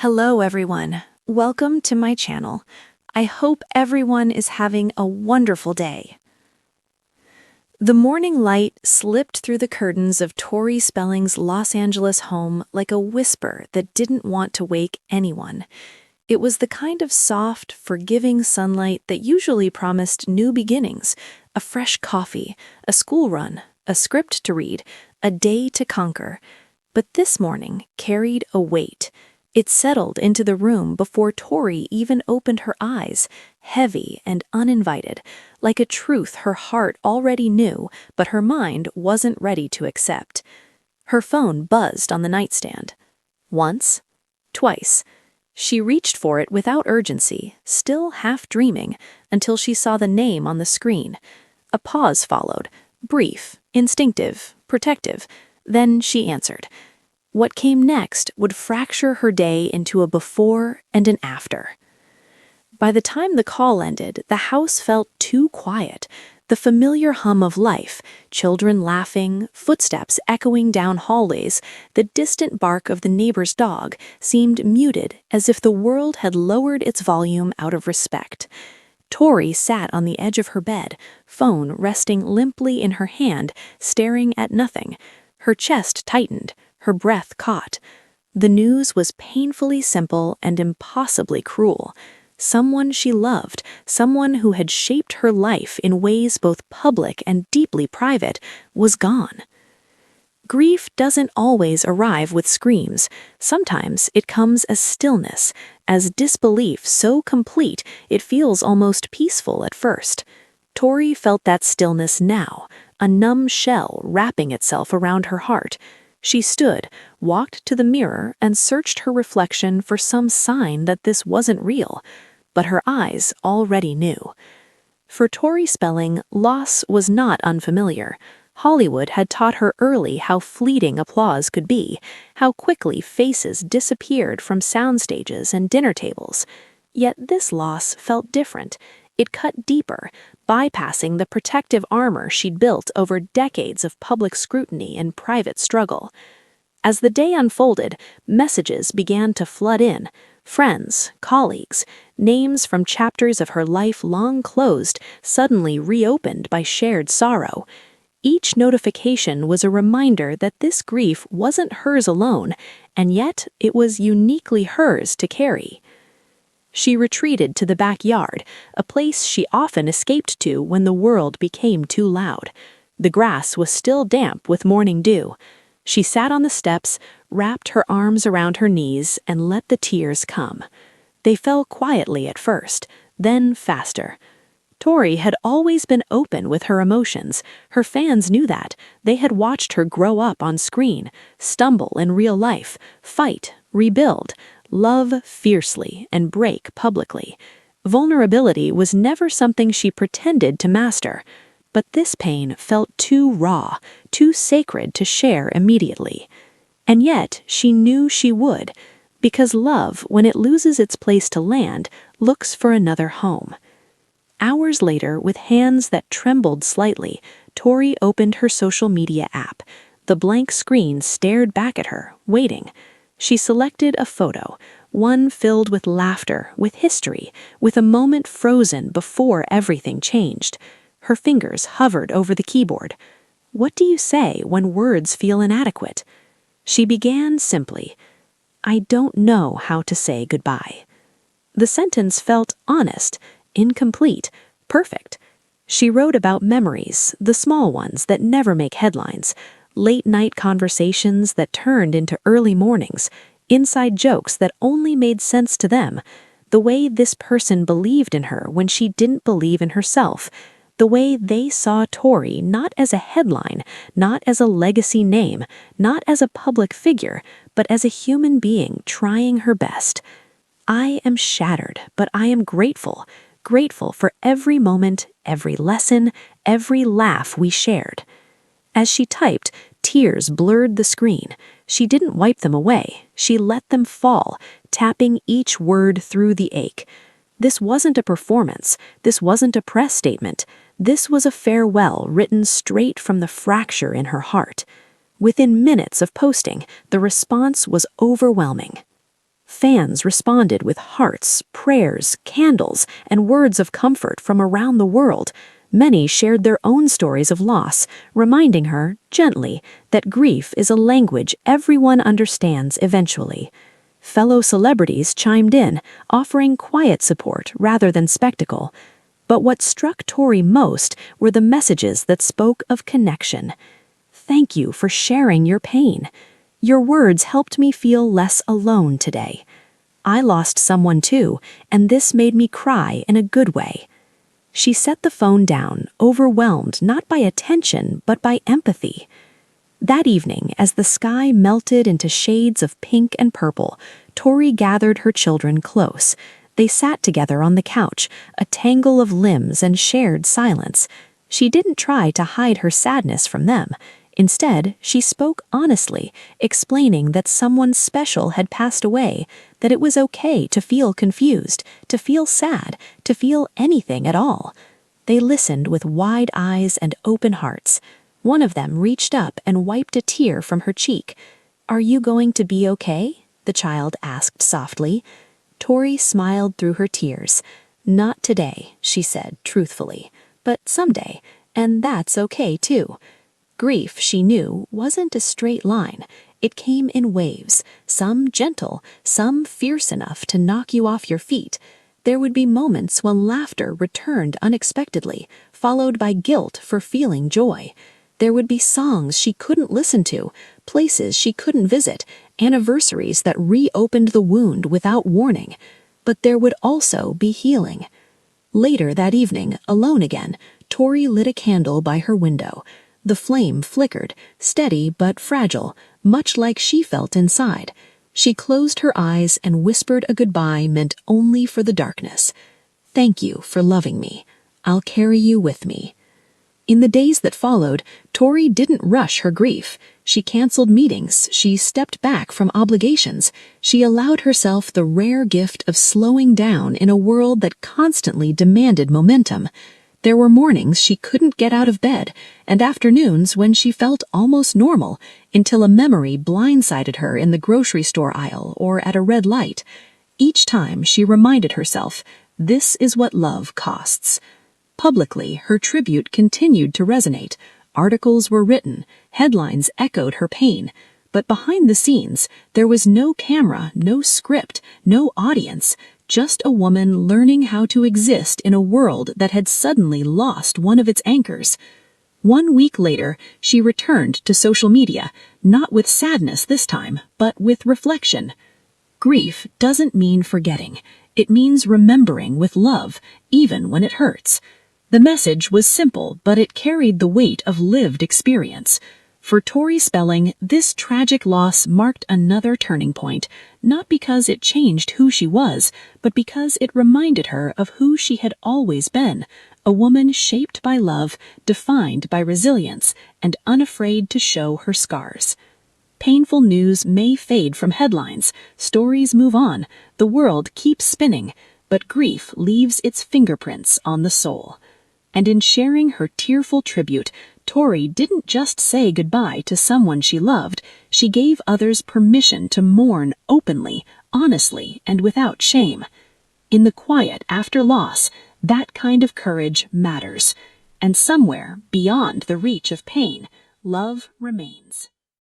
Hello everyone, welcome to my channel. I hope everyone is having a wonderful day. The morning light slipped through the curtains of Tori Spelling's Los Angeles home like a whisper that didn't want to wake anyone. It was the kind of soft, forgiving sunlight that usually promised new beginnings, a fresh coffee, a school run, a script to read, a day to conquer. But this morning carried a weight. It settled into the room before Tori even opened her eyes, heavy and uninvited, like a truth her heart already knew, but her mind wasn't ready to accept. Her phone buzzed on the nightstand. Once, twice. She reached for it without urgency, still half dreaming, until she saw the name on the screen. A pause followed, brief, instinctive, protective. Then she answered. What came next would fracture her day into a before and an after. By the time the call ended, the house felt too quiet. The familiar hum of life, children laughing, footsteps echoing down hallways, the distant bark of the neighbor's dog seemed muted, as if the world had lowered its volume out of respect. Tori sat on the edge of her bed, phone resting limply in her hand, staring at nothing. Her chest tightened. Her breath caught. The news was painfully simple and impossibly cruel. Someone she loved, someone who had shaped her life in ways both public and deeply private, was gone. Grief doesn't always arrive with screams. Sometimes it comes as stillness, as disbelief so complete it feels almost peaceful at first. Tori felt that stillness now, a numb shell wrapping itself around her heart. She stood, walked to the mirror, and searched her reflection for some sign that this wasn't real. But her eyes already knew. For Tori Spelling, loss was not unfamiliar. Hollywood had taught her early how fleeting applause could be, how quickly faces disappeared from sound stages and dinner tables. Yet this loss felt different. It cut deeper, bypassing the protective armor she'd built over decades of public scrutiny and private struggle. As the day unfolded, messages began to flood in. Friends, colleagues, names from chapters of her life long closed, suddenly reopened by shared sorrow. Each notification was a reminder that this grief wasn't hers alone, and yet it was uniquely hers to carry. She retreated to the backyard, a place she often escaped to when the world became too loud. The grass was still damp with morning dew. She sat on the steps, wrapped her arms around her knees, and let the tears come. They fell quietly at first, then faster. Tori had always been open with her emotions. Her fans knew that. They had watched her grow up on screen, stumble in real life, fight, rebuild, love fiercely, and break publicly. Vulnerability was never something she pretended to master, but this pain felt too raw, too sacred to share immediately. And yet she knew she would, because love, when it loses its place to land, looks for another home. Hours later, with hands that trembled slightly, Tori opened her social media app. The blank screen stared back at her, waiting. She selected a photo, one filled with laughter, with history, with a moment frozen before everything changed. Her fingers hovered over the keyboard. What do you say when words feel inadequate? She began simply, I don't know how to say goodbye. The sentence felt honest, incomplete, perfect. She wrote about memories, the small ones that never make headlines, late-night conversations that turned into early mornings, inside jokes that only made sense to them, the way this person believed in her when she didn't believe in herself, the way they saw Tori not as a headline, not as a legacy name, not as a public figure, but as a human being trying her best. I am shattered, but I am grateful, grateful for every moment, every lesson, every laugh we shared. As she typed, tears blurred the screen. She didn't wipe them away. She let them fall, tapping each word through the ache. This wasn't a performance. This wasn't a press statement. This was a farewell written straight from the fracture in her heart. Within minutes of posting, the response was overwhelming. Fans responded with hearts, prayers, candles, and words of comfort from around the world. Many shared their own stories of loss, reminding her, gently, that grief is a language everyone understands eventually. Fellow celebrities chimed in, offering quiet support rather than spectacle. But what struck Tori most were the messages that spoke of connection. "Thank you for sharing your pain. Your words helped me feel less alone today. I lost someone too, and this made me cry in a good way." She set the phone down, overwhelmed not by attention but by empathy. That evening, as the sky melted into shades of pink and purple, Tori gathered her children close. They sat together on the couch, a tangle of limbs and shared silence. She didn't try to hide her sadness from them. Instead, she spoke honestly, explaining that someone special had passed away, that it was okay to feel confused, to feel sad, to feel anything at all. They listened with wide eyes and open hearts. One of them reached up and wiped a tear from her cheek. "Are you going to be okay?" the child asked softly. Tori smiled through her tears. "Not today," she said truthfully, "but someday, and that's okay too." Grief, she knew, wasn't a straight line. It came in waves, some gentle, some fierce enough to knock you off your feet. There would be moments when laughter returned unexpectedly, followed by guilt for feeling joy. There would be songs she couldn't listen to, places she couldn't visit, anniversaries that reopened the wound without warning. But there would also be healing. Later that evening, alone again, Tori lit a candle by her window. The flame flickered, steady but fragile, much like she felt inside. She closed her eyes and whispered a goodbye meant only for the darkness. "Thank you for loving me. I'll carry you with me." In the days that followed, Tori didn't rush her grief. She canceled meetings, she stepped back from obligations, she allowed herself the rare gift of slowing down in a world that constantly demanded momentum. There were mornings she couldn't get out of bed, and afternoons when she felt almost normal, until a memory blindsided her in the grocery store aisle or at a red light. Each time she reminded herself, this is what love costs. Publicly, her tribute continued to resonate. Articles were written, headlines echoed her pain. But behind the scenes, there was no camera, no script, no audience, just a woman learning how to exist in a world that had suddenly lost one of its anchors. 1 week later, she returned to social media, not with sadness this time, but with reflection. Grief doesn't mean forgetting. It means remembering with love, even when it hurts. The message was simple, but it carried the weight of lived experience. For Tori Spelling, this tragic loss marked another turning point, not because it changed who she was, but because it reminded her of who she had always been, a woman shaped by love, defined by resilience, and unafraid to show her scars. Painful news may fade from headlines, stories move on, the world keeps spinning, but grief leaves its fingerprints on the soul. And in sharing her tearful tribute, Tori didn't just say goodbye to someone she loved, she gave others permission to mourn openly, honestly, and without shame. In the quiet after loss, that kind of courage matters. And somewhere, beyond the reach of pain, love remains.